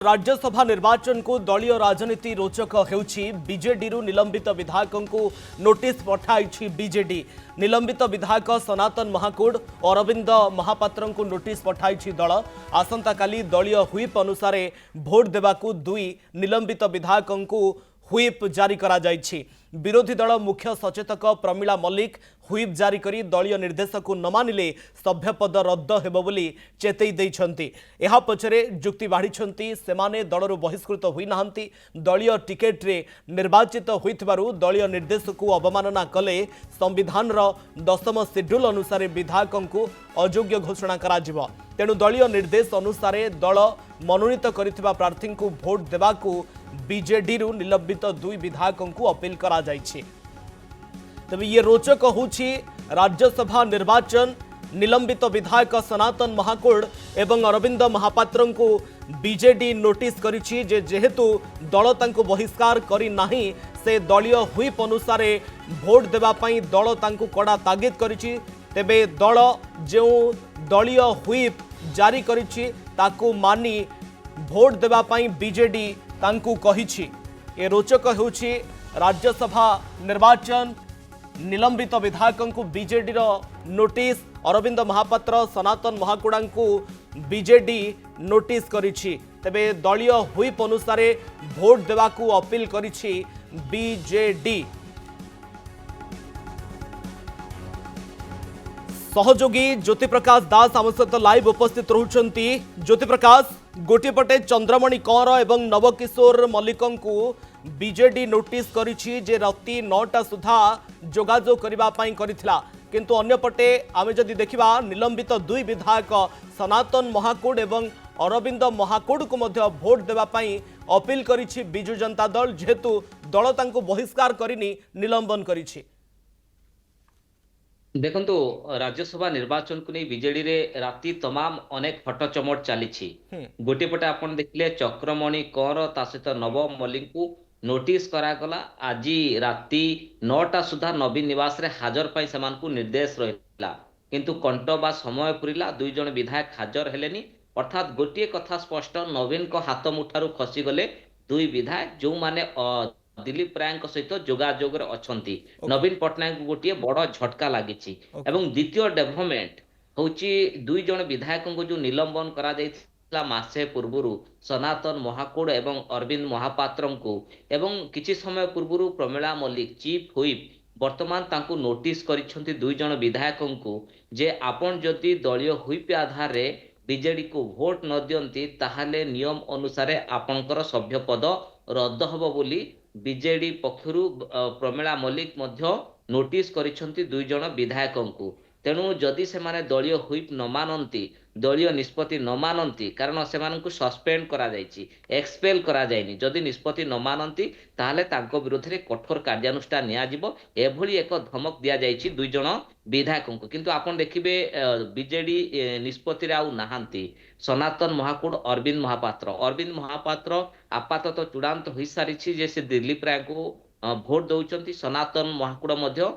राज्यसभा निर्वाचन को दलीय राजनीति रोचक हेउछि बीजेडी निलंबित विधायकों को नोटिस पठाई बीजेडी निलंबित विधायक सनातन महाकूड और अरविंद महापात्र को नोटिस पठाई दल आसंता काली दलीय हुईप अनुसार भोट देवाकू दुई निलंबित विधायकों को हुईप जारी करा जायछि। विरोधी दल मुख्य सचेतक प्रमिला मल्लिक हुईप जारी करी दलीय निर्देश को न मानिले सभ्यपद रद्द हेबो बोली चेतई दैछंती। एहा पछरे जुक्ति बाढ़िछंती सेमाने दलरु बहिष्कृत होई नाहंती, दलीय टिकेट रे निर्वाचित होइथिबारु दलीय निर्देश को अवमानना कले संविधान रो 10 शेड्यूल अनुसार विधायकों को अयोग्य घोषणा करा जिवो। तेणु दलीय निर्देश अनुसार दल मनोनीत करिथिबा प्रार्थी को भोट देबाकू बीजेडी निलंबित दुई विधायकों को अपील करा जायछि। तबे ये रोचक होछि राज्यसभा निर्वाचन निलंबित विधायक सनातन महाकूड एवं अरविंद महापात्र को बीजेडी नोटिस करिछि जे जेहेतु दल तांको बहिष्कार करी नाही से दलीय हुईप अनुसार भोट देबा पई दल तांको कड़ा तागिद करिछि। तेबे दल जो दलीय हुईप जारी करिछि ताकू मानी भोट देबा पई बीजेडी तांकू कहिछि। ए रोचक हेउछि राज्यसभा निर्वाचन निलंबित विधायकों को बीजेडी नोटिस अरविंद महापात्र सनातन महाकूड़ा को बीजेडी नोटिस करिछि। तेबे दलीय हुईप अनुसार भोट देवाकू अपील करिछि बीजेडी। सहयोगी ज्योति प्रकाश दास आम सहित लाइव उपस्थित रहउछंती। ज्योति प्रकाश, गोटे पटे चंद्रमणि कौर एवं नवकिशोर मल्लिकों को बीजेडी नोटिस करिछि जे राति 9टा सुधा जोगाजोग करबा पई करिथिला, किंतु अन्य पटे आमे जदि देखिबा निलंबित दुई विधायक सनातन महाकूड एवं अरविंद महाकूड को मध्य भोट देबा पई अपील करिछि बिजु जनता दल, जेहेतु दल तांको बहिष्कार करिनी निलंबन करिछि। देखंतु राज्यसभा निर्वाचन को नहीं बीजेडी रे राति तमाम अनेक हटचमट चली। गोटे पटे आपन देखले चक्रमणि कौर ता सहित नव मल्लिक को नोटिस करागला आज राति 9टा सुधा नवीन निवास रे हाजर पाई समान को निर्देश रहिला, किंतु कंट बा समय पुरिला दुई जन विधायक हाजर हेलेनी। अर्थात गोटे कथा स्पष्ट, नवीन को हाथ मुठारू खसी गले दुई विधायक जो माने दिलीप राय सहित जोगाजोग अच्छी। नवीन पट्टनायक गोटे बड़ झटका लगी। द्वितीय डेभलपमेंट होची दुई जन विधायकों को जो निलंबन करा जायतिला मासे पूर्व सनातन महाकूड एवं अरविंद महापात्र को एवं किछि समय पूर्व प्रमिला मल्लिक चीफ हुईप वर्तमान तांको नोटिस करिसेंती दुई जन विधायकों को जे आपण जदि दलीय हुईप आधार रे बीजेडी को भोट न दियंती ताहाले नियम अनुसार आपणकर सभ्य पद रद्द हबो बोली बीजेडी पक्षरु प्रमिला मल्लिक मध्य नोटिस करिसेंती दुई जन विधायकों को। तेणु जदि से माने दलीय हुईप न मानती, दलीय निष्पत्ति न मानती, कारण से सस्पेंड करा जायछि, एक्सपेल करा जायनि, जदि निष्पत्ति न मानती ताहले तांको विरोध रे कठोर कार्यानुष्ठान निया जिवो एभली एक धमक दिया जायछि दुई जन विधायकों को। किंतु आपण देखिबे बीजेडी निष्पत्ति रे आउ नाहांती सनातन महाकूड अरविंद महापात्र आपातत चूड़ांत होई सारिछि जे से दिलीप राय को भोट दउचंती। सनातन महाकूड मध्य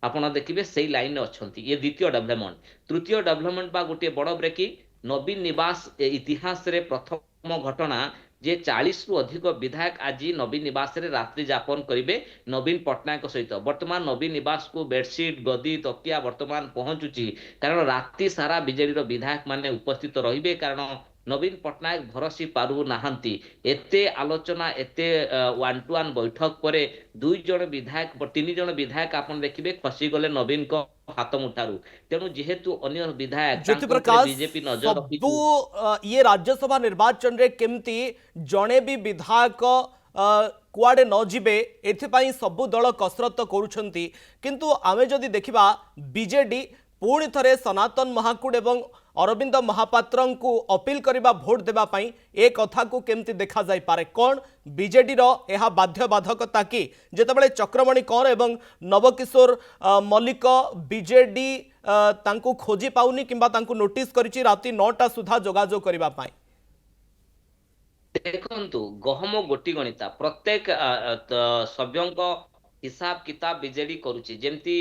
आपण देखिबे सेही लाइन अच्छी। ये द्वितीय डेभलपमेंट। तृतीय डेभलपमेंट बा गोटे बड़ ब्रेकिंग नवीन निवास इतिहास रे प्रथम घटना जे 40 रु अधिक विधायक आज नवीन निवास रे रात्रि यापन करिवे नवीन पट्टनायक सहित। वर्तमान नवीन निवास को बेडशीट गदी तकिया वर्तमान पहुंचुची, कारण राति सारा बीजेडी रो विधायक माने उपस्थित रहिबे, कारण नवीन पट्टनायक भरसी पारु नाहंती। एते आलोचना एते 1-to-1 बैठक परे दुई जन विधायक तीन जन विधायक आपण देखिबे खसी गले नवीन को हाथ मुठारू। तेणु जेहेतु अन्य विधायक ज्योति प्रकाश बीजेपी नजर रखिछु ये राज्यसभा निर्वाचन रे केमती जणे भी विधायक कुआडे न जिबे एथिपाई सबु दल कसरत करूछंती, किंतु आमे जदि देखिबा बीजेडी पुणी थरे सनातन महाकूड एवं अरविंद महापात्र को अपील करबा भोट देबा पई ए कथा को केमती देखा जाय पारे? कोन बीजेडी रो एहा बाध्य बाधकता कि जेतेबेले चक्रमणि कौर एवं नवकिशोर मल्लिक बीजेडी तांको खोजी पाउनी किंबा तांको नोटिस करिछि राति 9टा सुधा जोगाजोग करबा पई? देखंतु गहम गोटी गणिता प्रत्येक सभ्यों हिसाब किताब बीजेडी करूची, जेमती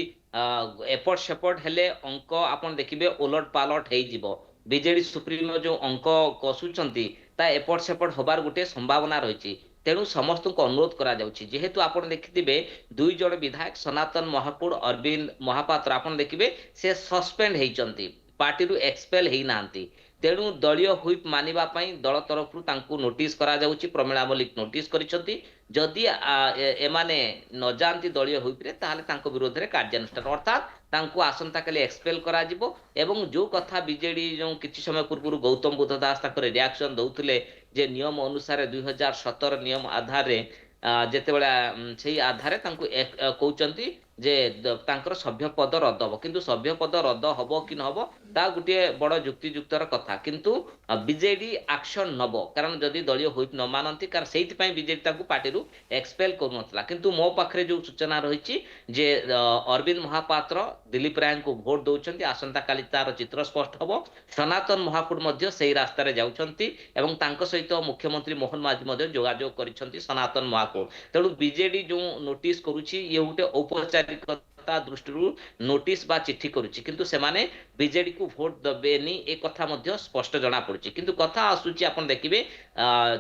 एपट सेपट हेले अंक आपण देखिबे उलट पालट हेई जिवो। बीजेडी सुप्रीमो जो अंक कसुचंती ତା ଏପଟ ସେପଟ ହବାର ଗୋଟେ ସମ୍ଭାବନା ରହିଛି। ତେଣୁ ସମସ୍ତଙ୍କୁ ଅନୁରୋଧ କରାଯାଉଛି, ଯେହେତୁ ଆପଣ ଦେଖିଥିବେ 2 ଜଣ ବିଧାୟକ ସନାତନ ମହାକୁଡ ଅରବିନ୍ଦ ମହାପାତ୍ର ଆପଣ ଦେଖିବେ ସେ ସସ୍ପେଣ୍ଡ ହେଇଛନ୍ତି, ପାର୍ଟିରୁ ଏକ୍ସପେଲ ହେଇନାହାନ୍ତି। ତେଣୁ ଦଳୀୟ ହୁଇପ ମାନିବା ପାଇଁ ଦଳ ତରଫରୁ ତାଙ୍କୁ ନୋଟିସ କରାଯାଉଛି। ପ୍ରମିଳା ମଲ୍ଲିକ ନୋଟିସ କରିଛନ୍ତି, ଯଦି ଏମାନେ ନ ଯାଆନ୍ତି ଦଳୀୟ ହୁଇପରେ ତାହେଲେ ତାଙ୍କ ବିରୋଧରେ କାର୍ଯ୍ୟାନୁଷ୍ଠାନ ଅର୍ଥାତ୍ ତାଙ୍କୁ ଆସନ୍ତାକାଲି ଏକ୍ସପେଲ କରାଯିବ। ଏବଂ ଯୋଉ କଥା ବିଜେଡି ଯୋଉ କିଛି ସମୟ ପୂର୍ବରୁ ଗୌତମ ବୁଦ୍ଧ ଦାସ ତାଙ୍କର ରିଆକ୍ସନ ଦଉଥିଲେ ଯେ ନିୟମ ଅନୁସାରେ 2017 ନିୟମ ଆଧାରରେ ଯେତେବେଳେ ସେଇ ଆଧାରରେ ତାଙ୍କୁ କହୁଛନ୍ତି ଯେ ତାଙ୍କର ସଭ୍ୟ ପଦ ରଦ୍ଦ ହବ, କିନ୍ତୁ ସଭ୍ୟ ପଦ ରଦ୍ଦ ହବ କି ନ ହବ ତା ଗୋଟିଏ ବଡ ଯୁକ୍ତିଯୁକ୍ତର କଥା। କିନ୍ତୁ ବିଜେଡି ଆକ୍ସନ ନବ, କାରଣ ଯଦି ଦଳୀୟ ହୁଇପ ନ ମାନନ୍ତି, କାରଣ ସେଇଥିପାଇଁ ବିଜେଡି ତାଙ୍କୁ ପାର୍ଟିରୁ ଏକ୍ସପେଲ କରୁନଥିଲା। କିନ୍ତୁ ମୋ ପାଖରେ ଯୋଉ ସୂଚନା ରହିଛି ଯେ ଅରବିନ୍ଦ ମହାପାତ୍ର ଦିଲ୍ଲୀପ ରାୟଙ୍କୁ ଭୋଟ ଦଉଛନ୍ତି, ଆସନ୍ତାକାଲି ତାର ଚିତ୍ର ସ୍ପଷ୍ଟ ହବ। ସନାତନ ମହାକୁଡ ମଧ୍ୟ ସେଇ ରାସ୍ତାରେ ଯାଉଛନ୍ତି ଏବଂ ତାଙ୍କ ସହିତ ମୁଖ୍ୟମନ୍ତ୍ରୀ ମୋହନ ମାଝୀ ମଧ୍ୟ ଯୋଗାଯୋଗ କରିଛନ୍ତି ସନାତନ ମହାକୁଡ। ତେଣୁ ବିଜେଡି ଯୋଉ ନୋଟିସ କରୁଛି ଇଏ ଗୋଟେ ଔପଚାରିକତା ଦୃଷ୍ଟିରୁ ନୋଟିସ ବା ଚିଠି କରୁଛି, କିନ୍ତୁ ସେମାନେ ବିଜେଡି କୁ ଭୋଟ ଦେବେନି ଏ କଥା ମଧ୍ୟ ସ୍ପଷ୍ଟ ଜଣା ପଡୁଛି। କିନ୍ତୁ କଥା ଆସୁଛି ଆପଣ ଦେଖିବେ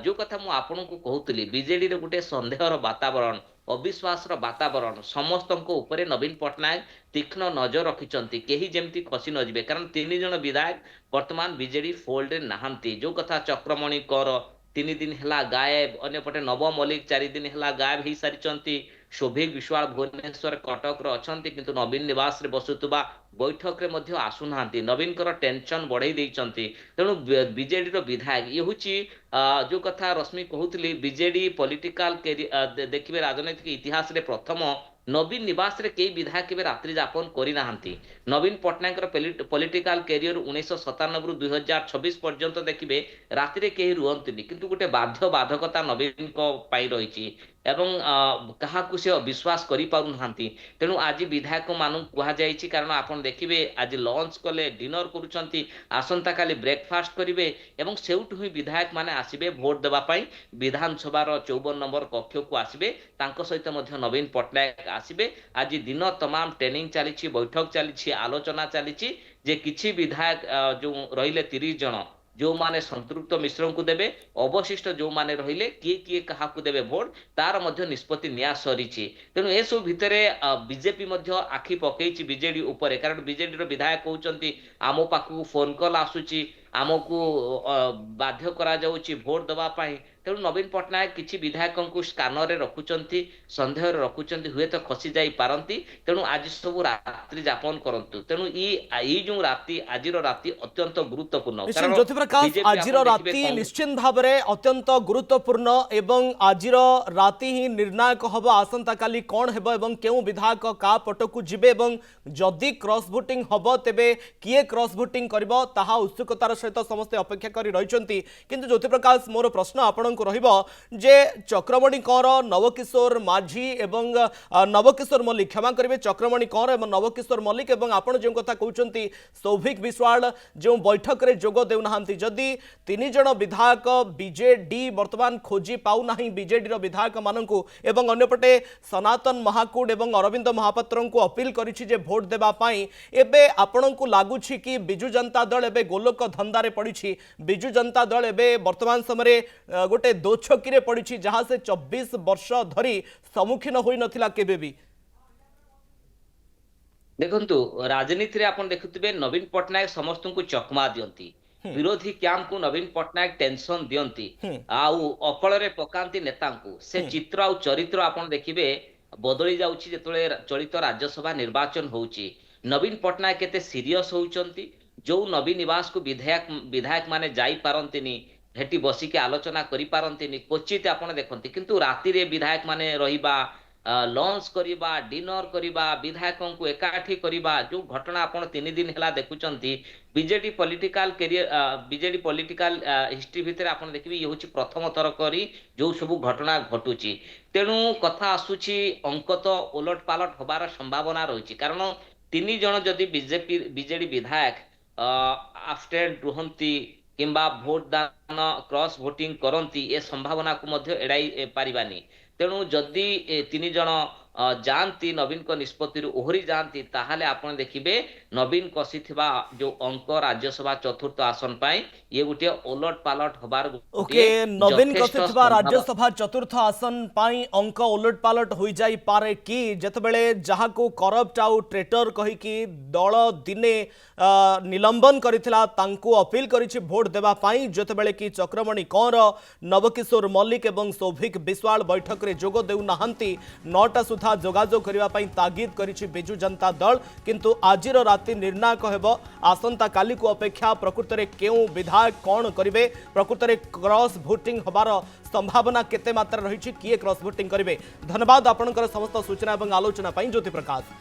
ଯୋଉ କଥା ମୁଁ ଆପଣଙ୍କୁ କହୁଥିଲି, ବିଜେଡିରେ ଗୋଟେ ସନ୍ଦେହର ବାତାବରଣ, ଅବିଶ୍ୱାସର ବାତାବରଣ ସମସ୍ତଙ୍କ ଉପରେ ନବୀନ ପଟ୍ଟନାୟକ ତୀକ୍ଷ୍ଣ ନଜର ରଖିଛନ୍ତି, କେହି ଯେମିତି ଖସି ନଯିବେ। କାରଣ 3 ଜଣ ବିଧାୟକ ବର୍ତ୍ତମାନ ବିଜେଡି ଫୋଲ୍ଡରେ ନାହାନ୍ତି। ଯୋଉ କଥା ଚକ୍ରମଣି କର 3 ଦିନ ହେଲା ଗାୟବ, ଅନ୍ୟପଟେ ନବ ମଲ୍ଲିକ 4 ଦିନ ହେଲା ଗାୟବ ହେଇସାରିଛନ୍ତି, ଶୋଭିକ ବିଶ୍ୱାଳ ଭୁବନେଶ୍ୱର କଟକରେ ଅଛନ୍ତି କିନ୍ତୁ ନବୀନ ନିବାସରେ ବସୁଥିବା ବୈଠକରେ ମଧ୍ୟ ଆସୁନାହାନ୍ତି, ନବୀନଙ୍କର ଟେନସନ ବଢେଇ ଦେଇଛନ୍ତି। ତେଣୁ ବିଜେଡିର ବିଧାୟକ ଇଏ ହଉଛି ଯୋଉ କଥା ରଶ୍ମି କହୁଥିଲି, ବିଜେଡି ପଲିଟିକାଲ ଦେଖିବେ ରାଜନୈତିକ ଇତିହାସରେ ପ୍ରଥମ ନବୀନ ନିବାସରେ କେହି ବିଧାୟକ କେବେ ରାତ୍ରି ଯାପନ କରିନାହାନ୍ତି। ନବୀନ ପଟ୍ଟନାୟକର ପଲିଟିକାଲ କ୍ୟାରିୟର 1997ରୁ 2026 ପର୍ଯ୍ୟନ୍ତ ଦେଖିବେ ରାତିରେ କେହି ରୁହନ୍ତିନି, କିନ୍ତୁ ଗୋଟେ ବାଧ୍ୟ ବାଧକତା ନବୀନଙ୍କ ପାଇଁ ରହିଛି ଏବଂ କାହାକୁ ସେ ବିଶ୍ୱାସ କରିପାରୁନାହାନ୍ତି। ତେଣୁ ଆଜି ବିଧାୟକ ମାନଙ୍କୁ କୁହାଯାଇଛି, କାରଣ ଆପଣ ଦେଖିବେ ଆଜି ଲଞ୍ଚ କଲେ, ଡିନର କରୁଛନ୍ତି, ଆସନ୍ତାକାଲି ବ୍ରେକଫାଷ୍ଟ କରିବେ ଏବଂ ସେଉଠୁ ହିଁ ବିଧାୟକ ମାନେ ଆସିବେ ଭୋଟ ଦେବା ପାଇଁ, ବିଧାନସଭାର 54 ନମ୍ବର କକ୍ଷକୁ ଆସିବେ, ତାଙ୍କ ସହିତ ମଧ୍ୟ ନବୀନ ପଟ୍ଟନାୟକ ଆସିବେ। ଆଜି ଦିନ ତମାମ ଟ୍ରେନିଂ ଚାଲିଛି, ବୈଠକ ଚାଲିଛି, ଆଲୋଚନା ଚାଲିଛି ଯେ କିଛି ବିଧାୟକ ଯୋଉ ରହିଲେ 30 ଜଣ ଯୋଉମାନେ ସମ୍ପୃକ୍ତ ମିଶ୍ରଙ୍କୁ ଦେବେ, ଅବଶିଷ୍ଟ ଯୋଉମାନେ ରହିଲେ କିଏ କିଏ କାହାକୁ ଦେବେ ଭୋଟ ତାର ମଧ୍ୟ ନିଷ୍ପତ୍ତି ନିଆ ସରିଛି। ତେଣୁ ଏସବୁ ଭିତରେ ବିଜେପି ମଧ୍ୟ ଆଖି ପକେଇଛି ବିଜେଡି ଉପରେ, କାରଣ ବିଜେଡିର ବିଧାୟକ କହୁଛନ୍ତି ଆମ ପାଖକୁ ଫୋନ କଲ ଆସୁଛି, ଆମକୁ ବାଧ୍ୟ କରାଯାଉଛି ଭୋଟ ଦେବା ପାଇଁ। ତେଣୁ ନବୀନ ପଟ୍ଟନାୟକ କିଛି ବିଧାୟକଙ୍କୁ ସ୍କାନରରେ ରଖୁଛନ୍ତି, ସନ୍ଦେହରେ ରଖୁଛନ୍ତି, ହୁଏତ ଖସି ଯାଇ ପାରନ୍ତି। ତେଣୁ ଆଜି ସବୁ ରାତ୍ରି ଯାପନ କରନ୍ତୁ। ତେଣୁ ଏଇ ଯୋଉ ରାତି, ଆଜିର ରାତି ଅତ୍ୟନ୍ତ ଗୁରୁତ୍ୱପୂର୍ଣ୍ଣ, କାରଣ ଜ୍ୟୋତିପ୍ରକାଶ, ବିଜେପି ଆଜିର ଆପଣ ଦେଖିବେ ରାତି ନିଶ୍ଚିତ ଭାବରେ ଅତ୍ୟନ୍ତ ଗୁରୁତ୍ୱପୂର୍ଣ୍ଣ ଏବଂ ଆଜିର ରାତି ହିଁ ନିର୍ଣ୍ଣାୟକ ହବ ଆସନ୍ତାକାଲି କଣ ହେବ ଏବଂ କେଉଁ ବିଧାୟକ କା ପଟକୁ ଯିବେ ଏବଂ ଯଦି କ୍ରସ୍ ଭୋଟିଂ ହବ ତେବେ କିଏ କ୍ରସ୍ ଭୋଟିଂ କରିବ ତାହା ଉତ୍ସୁକତାର ସହିତ ସମସ୍ତେ ଅପେକ୍ଷା କରି ରହିଛନ୍ତି। କିନ୍ତୁ ଜ୍ୟୋତିପ୍ରକାଶ, ମୋର ପ୍ରଶ୍ନ ଆପଣଙ୍କୁ ରହିବ ଯେ ଚକ୍ରମଣି କର, ନବକିଶୋର ମାଝୀ ଏବଂ ନବକିଶୋର ମଲ୍ଲିକ, क्षमा करेंगे, चक्रमणि कौर और नवकिशोर मल्लिक और आपण जो कथा कहते सौभिक विश्वाल जो बैठक में जोग देना, जदि 3 जण विधायक बीजेडी बर्तमान खोजी पाऊना बीजेडी विधायक मानू एवं अन्यपटे सनातन महाकुड और अरविंद महापात्र को अपील करिछि भोट देवाई, एबे आपण को लगुच कि बिजु जनता दल एबे गोलोक धंदारे पड़ी, बिजु जनता दल एबे वर्तमान समय गोटे दोछकी पड़ी जहाँ से 24 वर्ष धरी सम्मुखीन होई नथिला केबे भी। देखंतु राजनीति रे आपण देखुथिबे नवीन पट्टनायक समस्त को चकमा दियंती, विरोधी कैंप को नवीन पट्टनायक टेंशन दियंती, आउ अकल रे पकांती नेता को से चित्र आउ चरित्र आपण देखिबे बदली जाउची जेतले चलित राज्यसभा निर्वाचन होउची। नवीन पट्टनायक केते सीरियस होउचंती, जो नवीन निवास को विधायक माने जाई पारंतिनी, हेटी बसी के आलोचना करि पारंतिनी, क्वचित आपण देखंती। किंतु राति रे विधायक माने रहिबा, लंच करिबा, डिनर करिबा, विधायकों को एकाठी करिबा, जो घटना आपण 3 दिन हेला देखुचंती BJD political career, BJD political history भितर आपण देखिबे ये होची प्रथम थर करी जो सब घटना घटुची। तेणु कथा आसुची अंक तो उलट पालट होबार संभावना रही, कारण 3 जण जदि बीजेडी विधायक आब्स्टेंट रुहंती किंबा भोट दान क्रॉस भोटिंग करती ए संभावना को मध्य एड़ाई पारिबानी तेणु जदि 3 जन जाती नवीन को निष्पत्ति ओहरी जाती ताहले आपण देखिबे नवीन कसिथिबा जो अंक राज्यसभा चतुर्थ आसन पाई ये गोटे ओलट पालट हबार ओके नवीन कथिथबा राज्यसभा चतुर्थ आसन पाई अंक उलट पालट हो जाई पारे कि जतबेले जहाँ को करप्ट आउ ट्रेटर कही कि दल दिने निलंबन करिथिला तांको अपील करिछि भोट देबा पाई जतबेले कि चक्रमणि कंवर नवकिशोर मल्लिक एवं सौभिक विश्वाल बैठक रे जोग देउ नाहंती 9टा सुधा जोगाजोग करिबा पाई तागिद करिछि बिजु जनता दल किंतु आजिर राति निर्णायक हेबो आसंता काली को अपेक्षा प्रकृत रे केउ विधायक कौन करिवे प्रकृत रे क्रॉस भोटिंग हबार संभावना केते मात्रा रही किए क्रॉस भोटिंग करिवे धन्यवाद आपनकर समस्त सूचना एवं आलोचना पाई ज्योति प्रकाश।